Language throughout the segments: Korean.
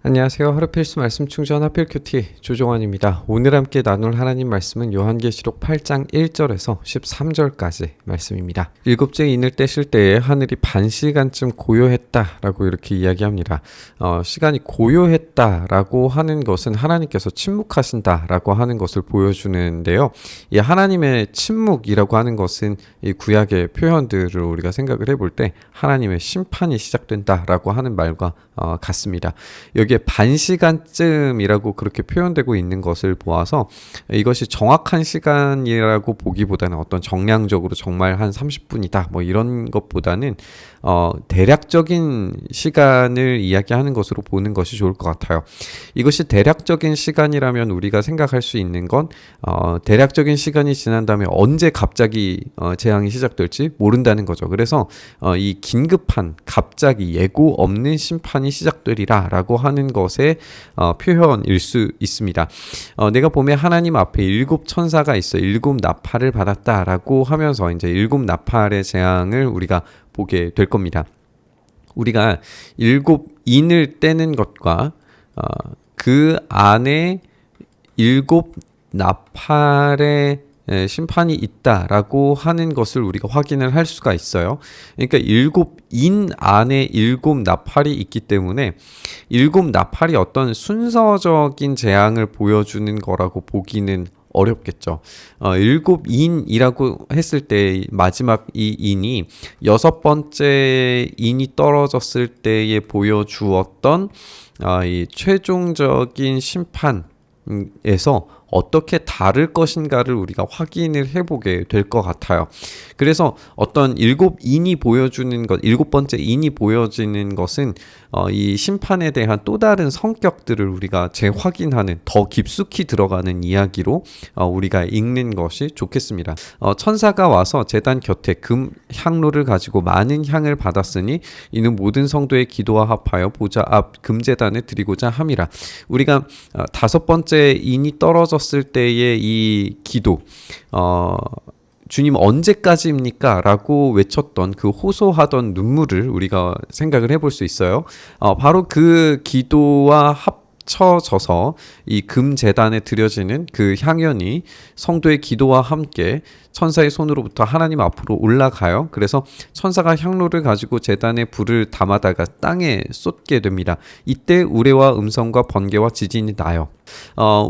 안녕하세요. 하루 필수 말씀 충전 하필 큐티 조종환입니다. 오늘 함께 나눌 하나님 말씀은 요한계시록 8장 1절에서 13절까지 말씀입니다. 일곱째 인을 떼실 때에 하늘이 반 시간쯤 고요했다라고 이렇게 이야기합니다. 시간이 고요했다라고 하는 것은 하나님께서 침묵하신다라고 하는 것을 보여주는데요. 이 하나님의 침묵이라고 하는 것은 이 구약의 표현들을 우리가 생각을 해볼 때 하나님의 심판이 시작된다라고 하는 말과 같습니다. 여기에 반 시간쯤이라고 그렇게 표현되고 있는 것을 보아서 이것이 정확한 시간이라고 보기보다는 어떤 정량적으로 정말 한 30분이다 뭐 이런 것보다는 대략적인 시간을 이야기하는 것으로 보는 것이 좋을 것 같아요. 이것이 대략적인 시간이라면 우리가 생각할 수 있는 건 대략적인 시간이 지난 다음에 언제 갑자기 재앙이 시작될지 모른다는 거죠. 그래서 이 긴급한 갑자기 예고 없는 심판이 시작되리라 라고 하는 것의 표현일 수 있습니다. 내가 보면 하나님 앞에 7 천사가 있어 7 나팔을 받았다라고 하면서 이제 7 나팔의 재앙을 우리가 보게 될 겁니다. 우리가 7 인을 떼는 것과 그 안에 7 나팔의 심판이 있다라고 하는 것을 우리가 확인을 할 수가 있어요. 그러니까 7인 안에 7 나팔이 있기 때문에 7 나팔이 어떤 순서적인 재앙을 보여주는 거라고 보기는 어렵겠죠. 7인이라고 했을 때 마지막 이 인이 6번째 인이 떨어졌을 때에 보여주었던 이 최종적인 심판에서 어떻게 다를 것인가를 우리가 확인을 해보게 될 것 같아요. 그래서 어떤 7인이 보여주는 것, 7번째 인이 보여지는 것은 이 심판에 대한 또 다른 성격들을 우리가 재확인하는 더 깊숙이 들어가는 이야기로 우리가 읽는 것이 좋겠습니다. 천사가 와서 제단 곁에 금 향로를 가지고 많은 향을 받았으니 이는 모든 성도의 기도와 합하여 보좌 앞 금제단에 드리고자 함이라. 우리가 5번째 인이 떨어졌을 때의 이 기도 주님 언제까지입니까? 라고 외쳤던 그 호소하던 눈물을 우리가 생각을 해볼 수 있어요. 바로 그 기도와 합쳐져서 이 금제단에 드려지는 그 향연이 성도의 기도와 함께 천사의 손으로부터 하나님 앞으로 올라가요. 그래서 천사가 향로를 가지고 제단에 불을 담아다가 땅에 쏟게 됩니다. 이때 우레와 음성과 번개와 지진이 나요.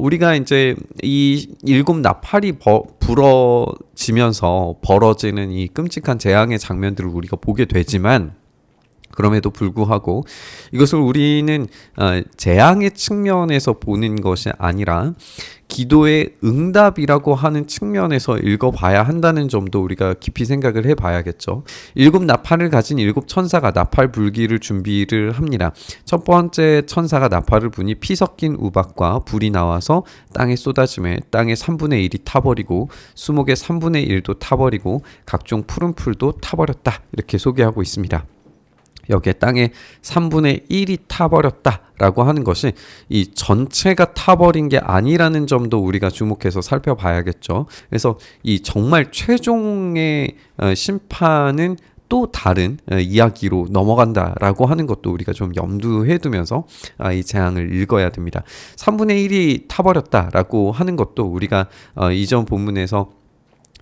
우리가 이제 이 7 나팔이 불어지면서 벌어지는 이 끔찍한 재앙의 장면들을 우리가 보게 되지만 그럼에도 불구하고 이것을 우리는 재앙의 측면에서 보는 것이 아니라 기도의 응답이라고 하는 측면에서 읽어봐야 한다는 점도 우리가 깊이 생각을 해봐야겠죠. 7 나팔을 가진 7 천사가 나팔 불기를 준비를 합니다. 첫 번째 천사가 나팔을 부니 피 섞인 우박과 불이 나와서 땅에 쏟아짐에 땅의 3분의 1이 타버리고 수목의 3분의 1도 타버리고 각종 푸른 풀도 타버렸다. 이렇게 소개하고 있습니다. 여기에 땅의 3분의 1이 타버렸다라고 하는 것이 이 전체가 타버린 게 아니라는 점도 우리가 주목해서 살펴봐야겠죠. 그래서 이 정말 최종의 심판은 또 다른 이야기로 넘어간다라고 하는 것도 우리가 좀 염두해 두면서 이 재앙을 읽어야 됩니다. 3분의 1이 타버렸다라고 하는 것도 우리가 이전 본문에서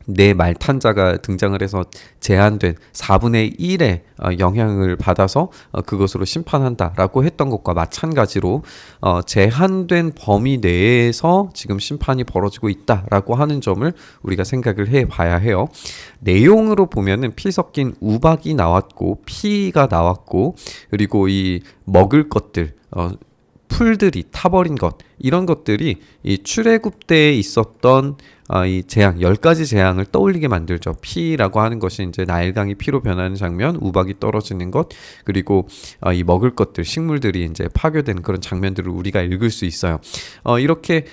내 말탄자가 등장을 해서 제한된 4분의 1의 영향을 받아서 그것으로 심판한다라고 했던 것과 마찬가지로 제한된 범위 내에서 지금 심판이 벌어지고 있다라고 하는 점을 우리가 생각을 해봐야 해요. 내용으로 보면은 피 섞인 우박이 나왔고 피가 나왔고 그리고 이 먹을 것들 풀들이 타버린 것 이런 것들이 이 출애굽 때에 있었던 이 재앙 10가지 재앙을 떠올리게 만들죠. 피라고 하는 것이 이제 나일강이 피로 변하는 장면, 우박이 떨어지는 것, 그리고 이 먹을 것들, 식물들이 이제 파괴되는 그런 장면들을 우리가 읽을 수 있어요. 이렇게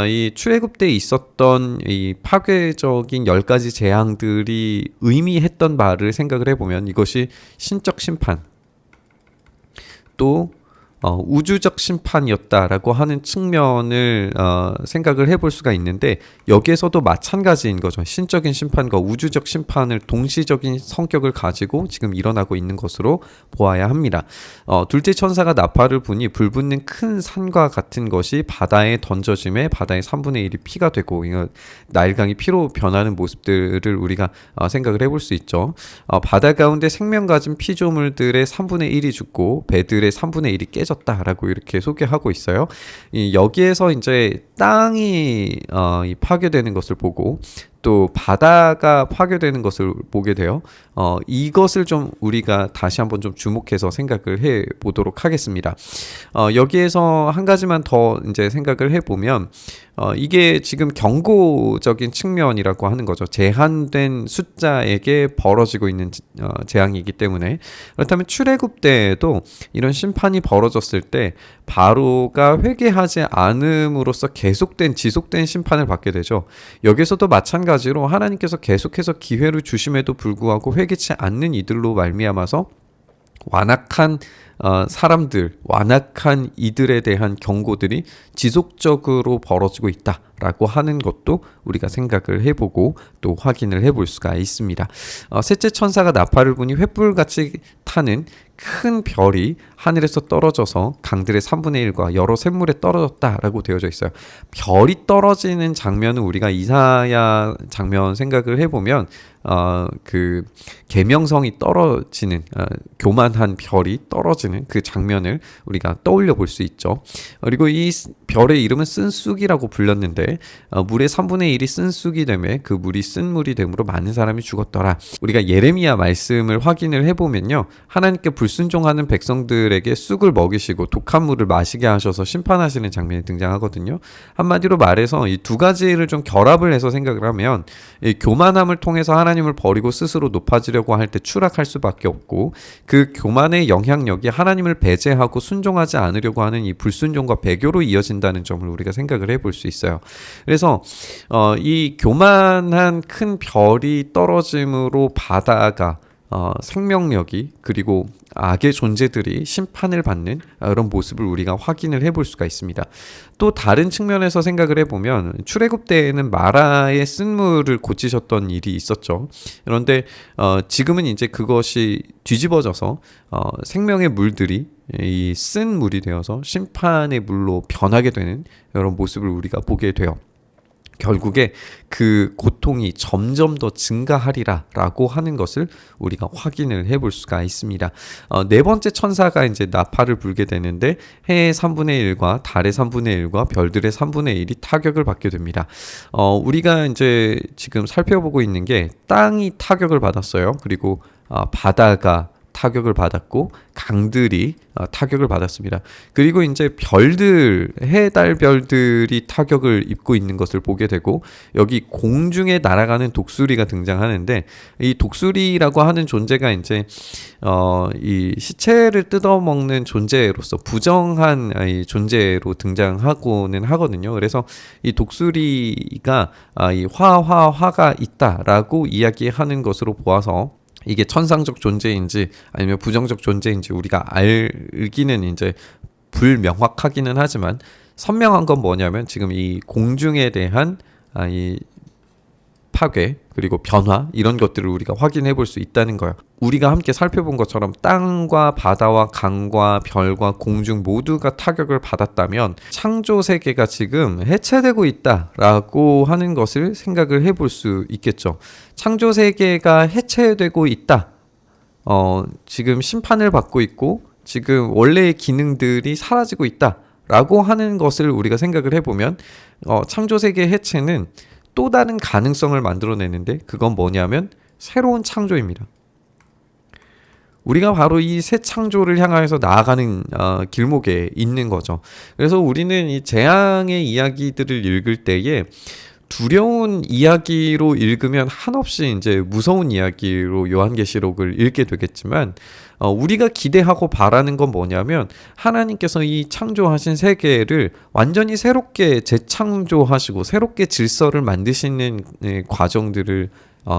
이 출애굽 때 있었던 이 파괴적인 10가지 재앙들이 의미했던 바를 생각을 해보면 이것이 신적 심판 또 우주적 심판이었다라고 하는 측면을 생각을 해볼 수가 있는데, 여기에서도 마찬가지인 거죠. 신적인 심판과 우주적 심판을 동시적인 성격을 가지고 지금 일어나고 있는 것으로 보아야 합니다. 둘째 천사가 나팔을 부니 불붙는 큰 산과 같은 것이 바다에 던져짐에 바다의 3분의 1이 피가 되고, 이거 나일강이 피로 변하는 모습들을 우리가 생각을 해볼 수 있죠. 바다 가운데 생명 가진 피조물들의 3분의 1이 죽고 배들의 3분의 1이 깨졌다라고 이렇게 소개하고 있어요. 여기에서 이제 땅이 파괴되는 것을 보고 또 바다가 파괴되는 것을 보게 돼요. 이것을 좀 우리가 다시 한번 좀 주목해서 생각을 해 보도록 하겠습니다. 여기에서 한 가지만 더 이제 생각을 해 보면, 이게 지금 경고적인 측면이라고 하는 거죠. 제한된 숫자에게 벌어지고 있는 재앙이기 때문에. 그렇다면 출애굽 때에도 이런 심판이 벌어졌을 때 바로가 회개하지 않음으로써 계속된 지속된 심판을 받게 되죠. 여기서도 마찬가지로 하나님께서 계속해서 기회를 주심에도 불구하고 회개치 않는 이들로 말미암아서 완악한 사람들, 완악한 이들에 대한 경고들이 지속적으로 벌어지고 있다라고 하는 것도 우리가 생각을 해보고 또 확인을 해볼 수가 있습니다. 셋째 천사가 나팔을 부니 횃불같이 타는 큰 별이 하늘에서 떨어져서 강들의 3분의 1과 여러 샘물에 떨어졌다라고 되어져 있어요. 별이 떨어지는 장면은 우리가 이사야 장면 생각을 해보면 그 계명성이 떨어지는, 교만한 별이 떨어지는 그 장면을 우리가 떠올려 볼 수 있죠. 그리고 이 별의 이름은 쓴쑥이라고 불렸는데, 물의 3분의 1이 쓴쑥이 되매 그 물이 쓴물이 되므로 많은 사람이 죽었더라. 우리가 예레미야 말씀을 확인을 해보면요, 하나님께 불순종하는 백성들에게 쑥을 먹이시고 독한 물을 마시게 하셔서 심판하시는 장면이 등장하거든요. 한마디로 말해서 이 두 가지를 좀 결합을 해서 생각을 하면, 이 교만함을 통해서 하나님을 버리고 스스로 높아지려고 할 때 추락할 수밖에 없고, 그 교만의 영향력이 하나님을 배제하고 순종하지 않으려고 하는 이 불순종과 배교로 이어진다는 점을 우리가 생각을 해볼 수 있어요. 그래서 이 교만한 큰 별이 떨어짐으로 바다가 생명력이, 그리고 악의 존재들이 심판을 받는 그런 모습을 우리가 확인을 해볼 수가 있습니다. 또 다른 측면에서 생각을 해보면, 출애굽 때에는 마라의 쓴물을 고치셨던 일이 있었죠. 그런데 지금은 이제 그것이 뒤집어져서 생명의 물들이 이 쓴 물이 되어서 심판의 물로 변하게 되는 이런 모습을 우리가 보게 돼요. 결국에 그 고통이 점점 더 증가하리라 라고 하는 것을 우리가 확인을 해볼 수가 있습니다. 네 번째 천사가 이제 나팔을 불게 되는데, 해의 3분의 1과 달의 3분의 1과 별들의 3분의 1이 타격을 받게 됩니다. 우리가 이제 지금 살펴보고 있는 게 땅이 타격을 받았어요. 그리고 바다가 타격을 받았고 강들이 타격을 받았습니다. 그리고 이제 별들, 해달 별들이 타격을 입고 있는 것을 보게 되고, 여기 공중에 날아가는 독수리가 등장하는데, 이 독수리라고 하는 존재가 이제 이 시체를 뜯어먹는 존재로서 부정한 이 존재로 등장하고는 하거든요. 그래서 이 독수리가 이 화가 있다라고 이야기하는 것으로 보아서 이게 천상적 존재인지 아니면 부정적 존재인지 우리가 알기는 이제 불명확하기는 하지만, 선명한 건 뭐냐면 지금 이 공중에 대한 이 파괴 그리고 변화, 이런 것들을 우리가 확인해 볼 수 있다는 거예요. 우리가 함께 살펴본 것처럼 땅과 바다와 강과 별과 공중 모두가 타격을 받았다면 창조 세계가 지금 해체되고 있다라고 하는 것을 생각을 해볼 수 있겠죠. 창조 세계가 해체되고 있다. 지금 심판을 받고 있고 지금 원래의 기능들이 사라지고 있다라고 하는 것을 우리가 생각을 해보면, 창조 세계의 해체는 또 다른 가능성을 만들어내는데, 그건 뭐냐면 새로운 창조입니다. 우리가 바로 이 새 창조를 향해서 나아가는 길목에 있는 거죠. 그래서 우리는 이 재앙의 이야기들을 읽을 때에 두려운 이야기로 읽으면 한없이 이제 무서운 이야기로 요한계시록을 읽게 되겠지만, 우리가 기대하고 바라는 건 뭐냐면 하나님께서 이 창조하신 세계를 완전히 새롭게 재창조하시고 새롭게 질서를 만드시는 과정들을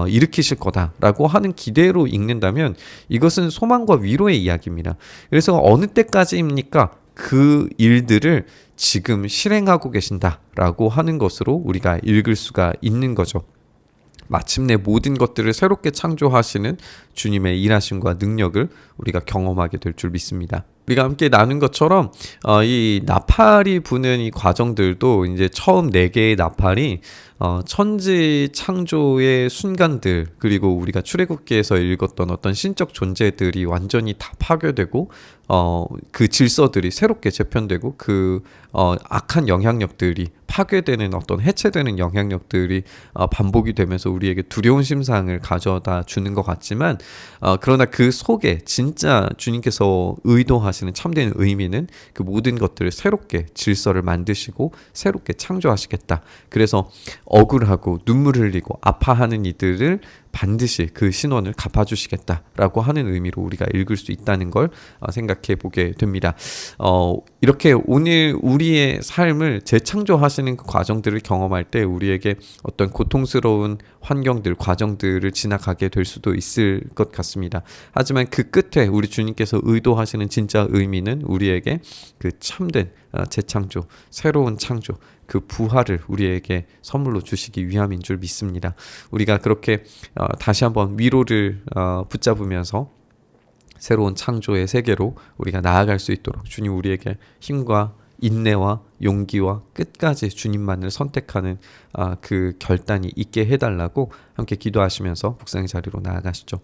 일으키실 거다라고 하는 기대로 읽는다면 이것은 소망과 위로의 이야기입니다. 그래서 어느 때까지입니까? 그 일들을 지금 실행하고 계신다라고 하는 것으로 우리가 읽을 수가 있는 거죠. 마침내 모든 것들을 새롭게 창조하시는 주님의 일하심과 능력을 우리가 경험하게 될 줄 믿습니다. 우리가 함께 나눈 것처럼 이 나팔이 부는 이 과정들도 이제 처음 4개의 나팔이 천지 창조의 순간들, 그리고 우리가 출애굽기에서 읽었던 어떤 신적 존재들이 완전히 다 파괴되고 그 질서들이 새롭게 재편되고 그 악한 영향력들이 파괴되는 어떤 해체되는 영향력들이 반복이 되면서 우리에게 두려운 심상을 가져다 주는 것 같지만 그러나 그 속에 진짜 주님께서 의도하시는 참된 의미는 그 모든 것들을 새롭게 질서를 만드시고 새롭게 창조하시겠다. 그래서 억울하고 눈물 흘리고 아파하는 이들을 반드시 그 신원을 갚아주시겠다라고 하는 의미로 우리가 읽을 수 있다는 걸 생각해 보게 됩니다. 이렇게 오늘 우리의 삶을 재창조하시는 그 과정들을 경험할 때 우리에게 어떤 고통스러운 환경들, 과정들을 지나가게 될 수도 있을 것 같습니다. 하지만 그 끝에 우리 주님께서 의도하시는 진짜 의미는 우리에게 그 참된 재창조, 새로운 창조, 그 부활을 우리에게 선물로 주시기 위함인 줄 믿습니다. 우리가 그렇게 다시 한번 위로를 붙잡으면서 새로운 창조의 세계로 우리가 나아갈 수 있도록 주님 우리에게 힘과 인내와 용기와 끝까지 주님만을 선택하는 그 결단이 있게 해달라고 함께 기도하시면서 묵상의 자리로 나아가시죠.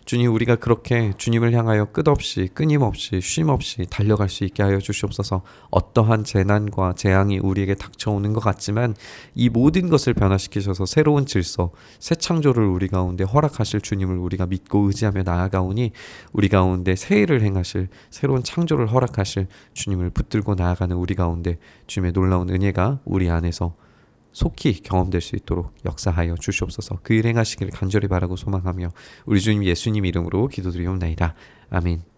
주님, 우리가 그렇게 주님을 향하여 끝없이 끊임없이 쉼없이 달려갈 수 있게 하여 주시옵소서. 어떠한 재난과 재앙이 우리에게 닥쳐오는 것 같지만 이 모든 것을 변화시키셔서 새로운 질서, 새 창조를 우리 가운데 허락하실 주님을 우리가 믿고 의지하며 나아가오니 우리 가운데 새 일을 행하실, 새로운 창조를 허락하실 주님을 붙들고 나아가는 우리 가운데 주님의 놀라운 은혜가 우리 안에서 속히 경험될 수 있도록 역사하여 주시옵소서. 그 일 행하시기를 간절히 바라고 소망하며 우리 주님 예수님 이름으로 기도드리옵나이다. 아멘.